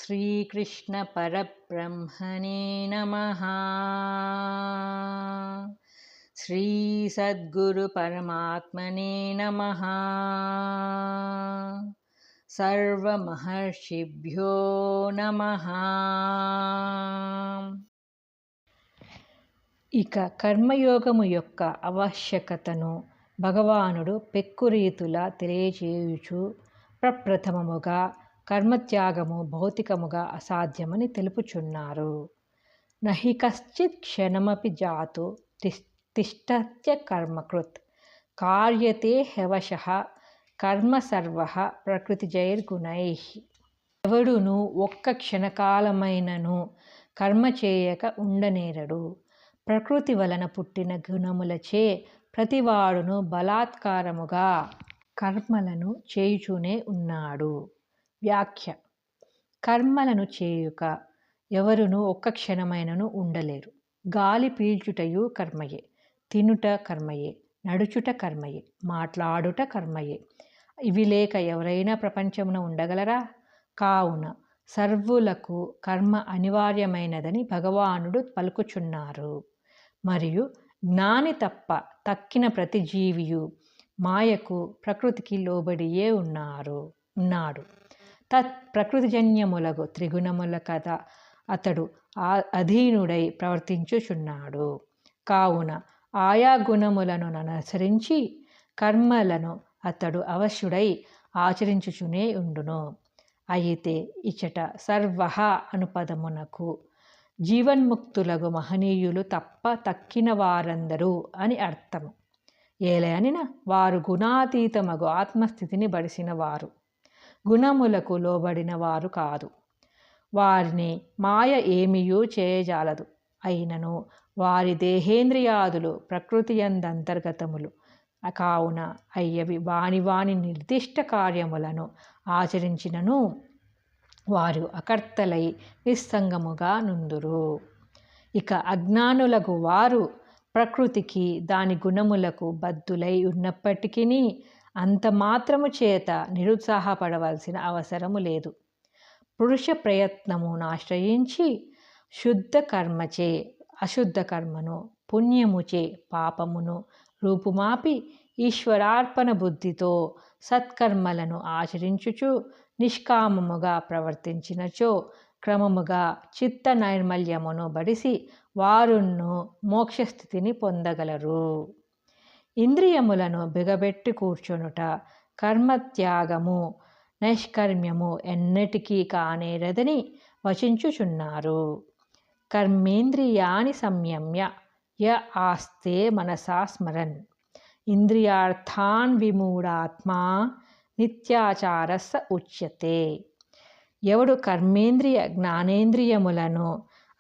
శ్రీకృష్ణ పరబ్రహ్మణే నమః. శ్రీ సద్గురు పరమాత్మనే నమః. సర్వమహర్షిభ్యో నమః. ఇక కర్మయోగము యొక్క ఆవశ్యకతను భగవానుడు పెక్కురీతులా తెలియచేయుచు ప్రప్రథమముగా కర్మత్యాగము భౌతికముగా అసాధ్యమని తెలుపుచున్నారు. నహి కశ్చిత్ క్షణమపి జాతు తిష్టత్య కర్మకృత్ కార్యతే హ్యవశః కర్మ సర్వః ప్రకృతిజైర్గుణైః. ఎవడును ఒక్క క్షణకాలమైనను కర్మ చేయక ఉండనేరడు. ప్రకృతి వలన పుట్టిన గుణములచే ప్రతివాడును బలాత్కారముగా కర్మలను చేయుచూనే ఉన్నాడు. వ్యాఖ్య: కర్మలను చేయుక ఎవరును ఒక్క క్షణమైనను ఉండలేరు. గాలి పీల్చుటయు కర్మయే, తినుట కర్మయే, నడుచుట కర్మయే, మాట్లాడుట కర్మయే. ఇవి లేక ఎవరైనా ప్రపంచమున ఉండగలరా? కావున సర్వులకు కర్మ అనివార్యమైనదని భగవానుడు పలుకుచున్నారు. మరియు జ్ఞాని తప్ప తక్కిన ప్రతి జీవియు మాయకు ప్రకృతికి లోబడియే ఉన్నాడు. తత్ ప్రకృతిజన్యములగు త్రిగుణముల కథ అతడు అధీనుడై ప్రవర్తించుచున్నాడు. కావున ఆయా గుణములను అనుసరించి కర్మలను అతడు అవశ్యుడై ఆచరించుచునే ఉండును. అయితే ఇచట సర్వః అను పదమునకు జీవన్ముక్తులగు మహనీయులు తప్ప తక్కిన వారందరూ అని అర్థము. ఏలయనిన వారు గుణాతీతమగు ఆత్మస్థితిని బడిసిన వారు, గుణములకు లోబడిన వారు కాదు. వారిని మాయ ఏమియూ చేయజాలదు. అయినను వారి దేహేంద్రియాదులు ప్రకృతియందంతర్గతములు కావున అయ్యవి వాని నిర్దిష్ట కార్యములను ఆచరించినను వారు అకర్తలై నిస్సంగముగా నుందురు. ఇక అజ్ఞానులకు వారు ప్రకృతికి దాని గుణములకు బద్ధులై ఉన్నప్పటికీ అంత మాత్రము చేత నిరుత్సాహపడవలసిన అవసరము లేదు. పురుష ప్రయత్నమును ఆశ్రయించి శుద్ధ కర్మచే అశుద్ధ కర్మను, పుణ్యముచే పాపమును రూపుమాపి ఈశ్వరార్పణ బుద్ధితో సత్కర్మలను ఆచరించుచు నిష్కామముగా ప్రవర్తించినచో క్రమముగా చిత్త నైర్మల్యమును బడిసి వారును మోక్షస్థితిని పొందగలరు. ఇంద్రియములను బిగబెట్టి కూర్చొనుట కర్మత్యాగము నైష్కర్మ్యము ఎన్నటికీ కానేరదని వచించుచున్నారు. కర్మేంద్రియాణి సంయమ్య య ఆస్తే మనసా స్మరన్ ఇంద్రియార్థాన్ విమూఢాత్మా నిత్యాచారస్స ఉచ్యతే. ఎవడు కర్మేంద్రియ జ్ఞానేంద్రియములను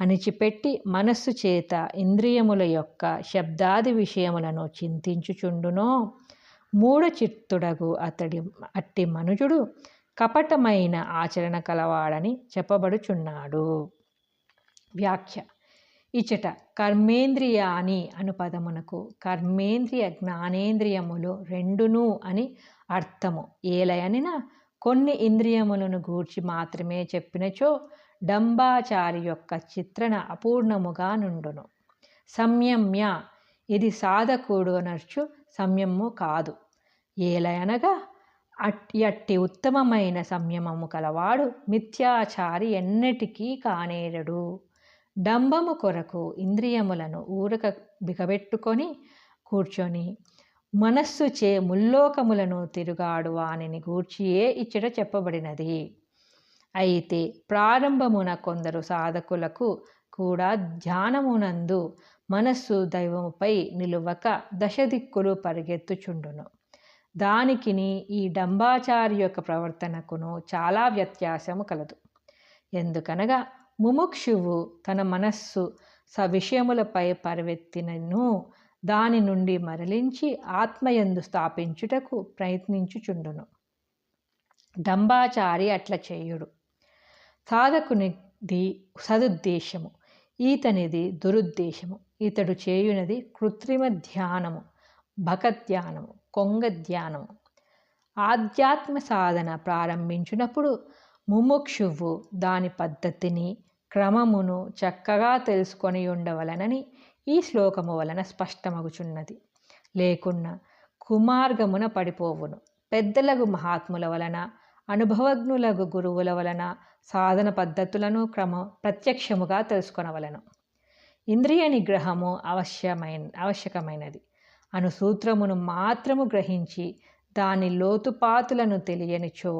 అణిచిపెట్టి మనస్సు చేత ఇంద్రియముల యొక్క శబ్దాది విషయములను చింతించుచుండునో మూఢచిత్తుడగు అట్టి మనుజుడు కపటమైన ఆచరణ కలవాడని చెప్పబడుచున్నాడు. వ్యాఖ్య: ఇచట కర్మేంద్రియాని అను పదమునకు కర్మేంద్రియ జ్ఞానేంద్రియములు రెండును అని అర్థము. ఏలయనిన కొన్ని ఇంద్రియములను గూర్చి మాత్రమే చెప్పినచో డంబాచారి యొక్క చిత్రణ అపూర్ణముగా నుండును. సంయమ్య ఇది సాధకుడు నర్చు సంయమము కాదు. ఏలయనగా అట్టి ఉత్తమమైన సంయమము కలవాడు మిథ్యాచారి ఎన్నటికీ కానేరడు. డంబము కొరకు ఇంద్రియములను ఊరక బిగబెట్టుకొని కూర్చొని మనస్సుచే ముల్లోకములను తిరుగాడు వానిని గూర్చియే ఇచ్చట చెప్పబడినది. అయితే ప్రారంభమున కొందరు సాధకులకు కూడా ధ్యానమునందు మనస్సు దైవముపై నిలువక దశదిక్కులు పరిగెత్తుచుండును. దానికిని ఈ డంబాచారి యొక్క ప్రవర్తనకును చాలా వ్యత్యాసము కలదు. ఎందుకనగా ముముక్షువు తన మనస్సు సవిషయములపై పరివెత్తినను దాని నుండి మరలించి ఆత్మయందు స్థాపించుటకు ప్రయత్నించుచుండును. డంబాచారి అట్లా చేయుడు. సాధకునిది సదుద్దేశము, ఈతనిది దురుద్దేశము. ఇతడు చేయునది కృత్రిమ ధ్యానము, భగధ్యానము, కొంగ ధ్యానము. ఆధ్యాత్మ సాధన ప్రారంభించినప్పుడు ముముక్షువు దాని పద్ధతిని క్రమమును చక్కగా తెలుసుకొని ఉండవలనని ఈ శ్లోకము వలన స్పష్టమగుచున్నది. లేకున్నా కుమార్గమున పడిపోవును. పెద్దలగు మహాత్ముల వలన, అనుభవజ్ఞులగు గురువుల వలన సాధన పద్ధతులను ప్రత్యక్షముగా తెలుసుకొనవలను. ఇంద్రియ నిగ్రహము ఆవశ్యకమైనది అను సూత్రమును మాత్రము గ్రహించి దాని లోతుపాతులను తెలియనిచో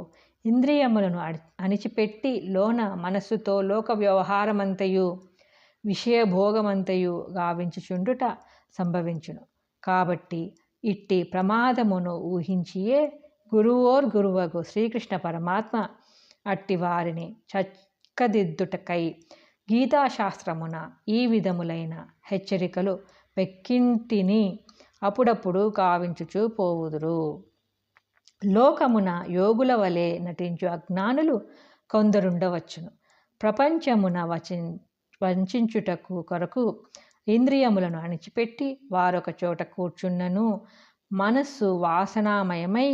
ఇంద్రియములను అణిచిపెట్టి లోన మనస్సుతో లోక వ్యవహారమంతయు విషయభోగమంతయు గావించుచుండుట సంభవించును. కాబట్టి ఇట్టి ప్రమాదమును ఊహించియే గురువగు శ్రీకృష్ణ పరమాత్మ అట్టి వారిని చక్కదిద్దుటకై గీతాశాస్త్రమున ఈ విధములైన హెచ్చరికలు పెక్కింటిని అప్పుడప్పుడు గావించుచూ పోవుదురు. లోకమున యోగుల వలె నటించు అజ్ఞానులు కొందరుండవచ్చును. ప్రపంచమున వంచుటకు కొరకు ఇంద్రియములను అణిచిపెట్టి వారొక చోట కూర్చున్నను మనస్సు వాసనామయమై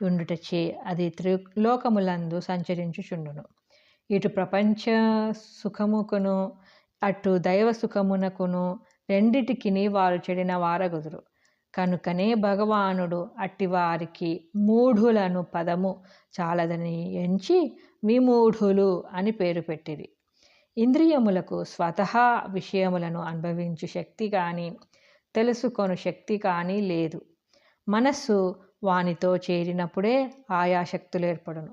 ఉండుటచే అది త్రిలోకములందు సంచరించుచుండును. ఇటు ప్రపంచ సుఖముకును అటు దైవ సుఖమునకును రెండిటికిని వారు చెడిన వారగుదురు. కనుకనే భగవానుడు అట్టివారికి మూఢులను పదము చాలదని ఎంచి విమూఢులు అని పేరు పెట్టిరి. ఇంద్రియములకు స్వతహా విషయములను అనుభవించు శక్తి కానీ తెలుసుకొను శక్తి కానీ లేదు. మనస్సు వానితో చేరినప్పుడే ఆయా శక్తులు ఏర్పడును.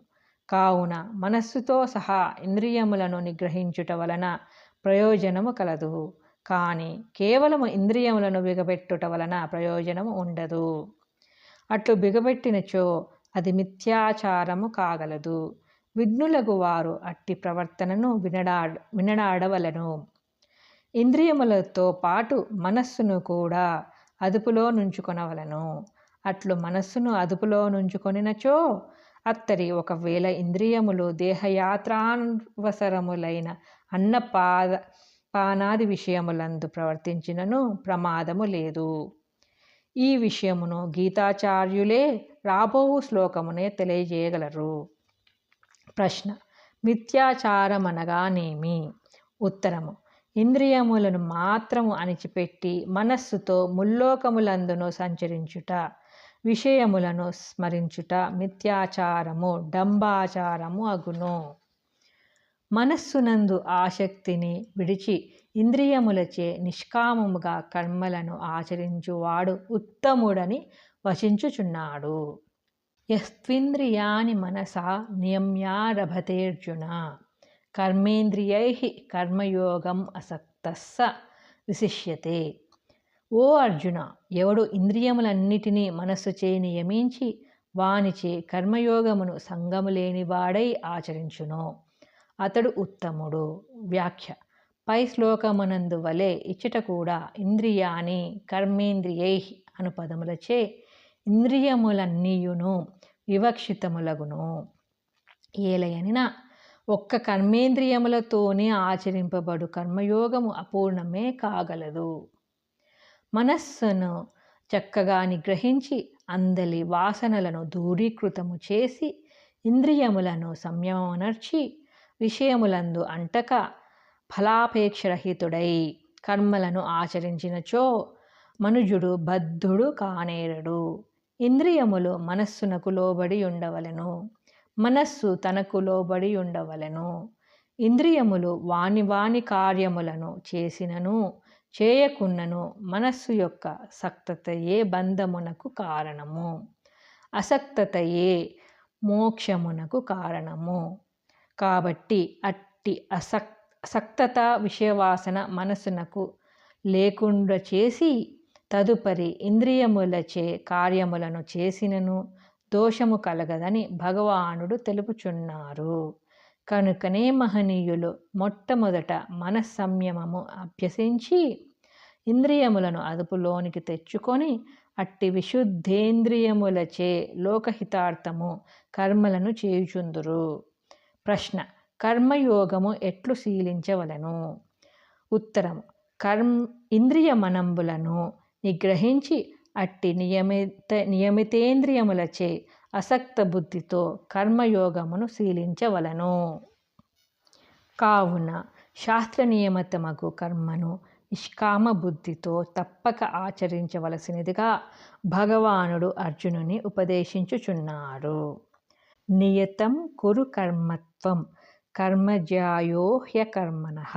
కావున మనస్సుతో సహా ఇంద్రియములను నిగ్రహించుట వలన ప్రయోజనము కలదు. కానీ కేవలము ఇంద్రియములను బిగబెట్టుట వలన ప్రయోజనము ఉండదు. అట్లు బిగబెట్టినచో అది మిథ్యాచారము కాగలదు. విఘ్నులకు వారు అట్టి ప్రవర్తనను వినడాడవలను. ఇంద్రియములతో పాటు మనస్సును కూడా అదుపులో నుంచుకొనవలను. అట్లు మనస్సును అదుపులో నుంచుకొనినచో అత్తడి ఒకవేళ ఇంద్రియములు దేహయాత్రావసరములైన పానాది విషయములందు ప్రవర్తించినను ప్రమాదము లేదు. ఈ విషయమును గీతాచార్యులే రాబోవు శ్లోకమునే తెలియజేయగలరు. ప్రశ్న: మిథ్యాచారమనగానేమి? ఉత్తరము: ఇంద్రియములను మాత్రము అణిచిపెట్టి మనస్సుతో ముల్లోకములందును సంచరించుట, విషయములను స్మరించుట మిథ్యాచారము, డంబాచారము అగును. మనస్సునందు ఆసక్తిని విడిచి ఇంద్రియములచే నిష్కామముగా కర్మలను ఆచరించువాడు ఉత్తముడని వచించుచున్నాడు. యస్త్వింద్రియాణి మనసా నియమ్యారభతేర్జున కర్మేంద్రియైః కర్మయోగం అసక్తస్స విశిష్యతే. ఓ అర్జున, ఎవడు ఇంద్రియములన్నిటినీ మనస్సుచే నియమించి వానిచే కర్మయోగమును సంగము లేనివాడై ఆచరించునో అతడు ఉత్తముడు. వ్యాఖ్య: పై శ్లోకమునందు వలె ఇచ్చట కూడా ఇంద్రియాణి కర్మేంద్రియైః అను పదములచే ఇంద్రియములన్నీయును వివక్షితములగును. ఏలయనినా ఒక్క కర్మేంద్రియములతోనే ఆచరింపబడు కర్మయోగము అపూర్ణమే కాగలదు. మనస్సును చక్కగా నిగ్రహించి అందలి వాసనలను దూరీకృతము చేసి ఇంద్రియములను సంయమనర్చి విషయములందు అంటక ఫలాపేక్షరహితుడై కర్మలను ఆచరించినచో మనుజుడు బద్ధుడు కానేరడు. ఇంద్రియములు మనస్సునకు లోబడి ఉండవలెను, మనస్సు తనకు లోబడి ఉండవలెను. ఇంద్రియములు వాని కార్యములను చేసినను చేయకున్నను మనస్సు యొక్క సక్తతయే బంధమునకు కారణము, అసక్తతయే మోక్షమునకు కారణము. కాబట్టి అట్టి అసక్తత విషయవాసన మనస్సునకు లేకుండా చేసి తదుపరి ఇంద్రియములచే కార్యములను చేసినను దోషము కలగదని భగవానుడు తెలుపుచున్నారు. కనుకనే మహనీయులు మొట్టమొదట మనస్సంయమము అభ్యసించి ఇంద్రియములను అదుపులోనికి తెచ్చుకొని అట్టి విశుద్ధేంద్రియములచే లోకహితార్థము కర్మలను చేయుచుందురు. ప్రశ్న: కర్మయోగము ఎట్లు శీలించవలెను? ఉత్తరము: ఇంద్రియ మనంబులను నిగ్రహించి అట్టి నియమితేంద్రియములచే అసక్త బుద్ధితో కర్మయోగమును శీలించవలను. కావున శాస్త్రనియమితమగు కర్మను నిష్కామ బుద్ధితో తప్పక ఆచరించవలసినదిగా భగవానుడు అర్జునుని ఉపదేశించుచున్నారు. నియతం కురు కర్మత్వం కర్మజ్యాయో హ్యకర్మణః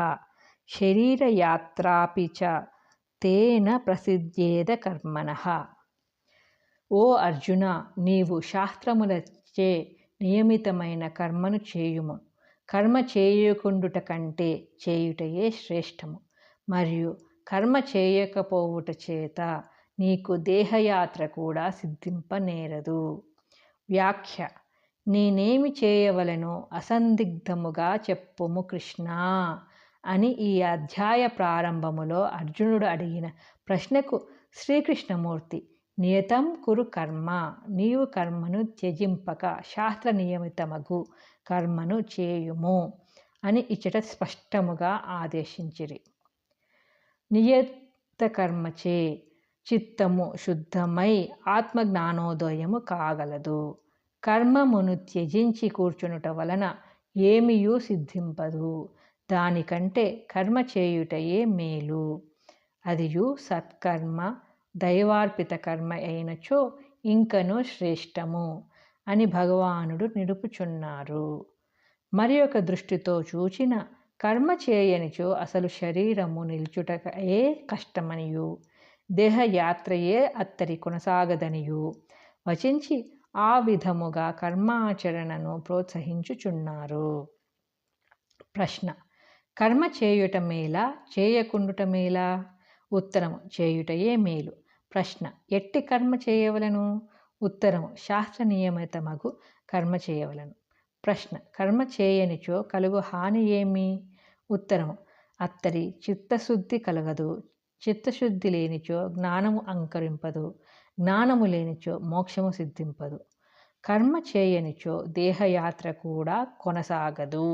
శరీరయాత్రాపి చ తేన ప్రసిద్ధ్యేద కర్మణః. ఓ అర్జున, నీవు శాస్త్రములచే నియమితమైన కర్మను చేయుము. కర్మ చేయకుండుట కంటే చేయుటయే శ్రేష్టము. మరియు కర్మ చేయకపోవుట చేత నీకు దేహయాత్ర కూడా సిద్ధింపనేరదు. వ్యాఖ్య: నేనేమి చేయవలెనో అసందిగ్ధముగా చెప్పుము కృష్ణా అని ఈ అధ్యాయ ప్రారంభములో అర్జునుడు అడిగిన ప్రశ్నకు శ్రీకృష్ణమూర్తి నియతం కురు కర్మ, నీవు కర్మను త్యజింపక శాస్త్ర నియమితమగు కర్మను చేయుము అని ఇచ్చట స్పష్టముగా ఆదేశించిరి. నియత కర్మచే చిత్తము శుద్ధమై ఆత్మజ్ఞానోదయము కాగలదు. కర్మమును త్యజించి కూర్చునుట వలన ఏమియూ సిద్ధింపదు. దానికంటే కర్మ చేయుటయే మేలు. అదియు సత్కర్మ దైవార్పిత కర్మ అయినచో ఇంకనూ శ్రేష్టము అని భగవానుడు నిలుపుచున్నారు. మరి ఒక దృష్టితో చూచిన కర్మ చేయనిచో అసలు శరీరము నిల్చుటయే కష్టమనియు దేహయాత్రయే అత్తరి కొనసాగదనియు వచించి ఆ విధముగా కర్మాచరణను ప్రోత్సహించుచున్నారు. ప్రశ్న: కర్మ చేయుట మేలా, చేయకుండుట మేలా? ఉత్తరము: చేయుటయే మేలు. ప్రశ్న: ఎట్టి కర్మ చేయవలను? ఉత్తరము: శాస్త్ర నియమితమగు కర్మ చేయవలను. ప్రశ్న: కర్మ చేయనిచో కలుగు హాని ఏమి? ఉత్తరము: అత్తరి చిత్తశుద్ధి కలగదు. చిత్తశుద్ధి లేనిచో జ్ఞానము అంకురింపదు. జ్ఞానము లేనిచో మోక్షము సిద్ధింపదు. కర్మ చేయనిచో దేహయాత్ర కూడా కొనసాగదు.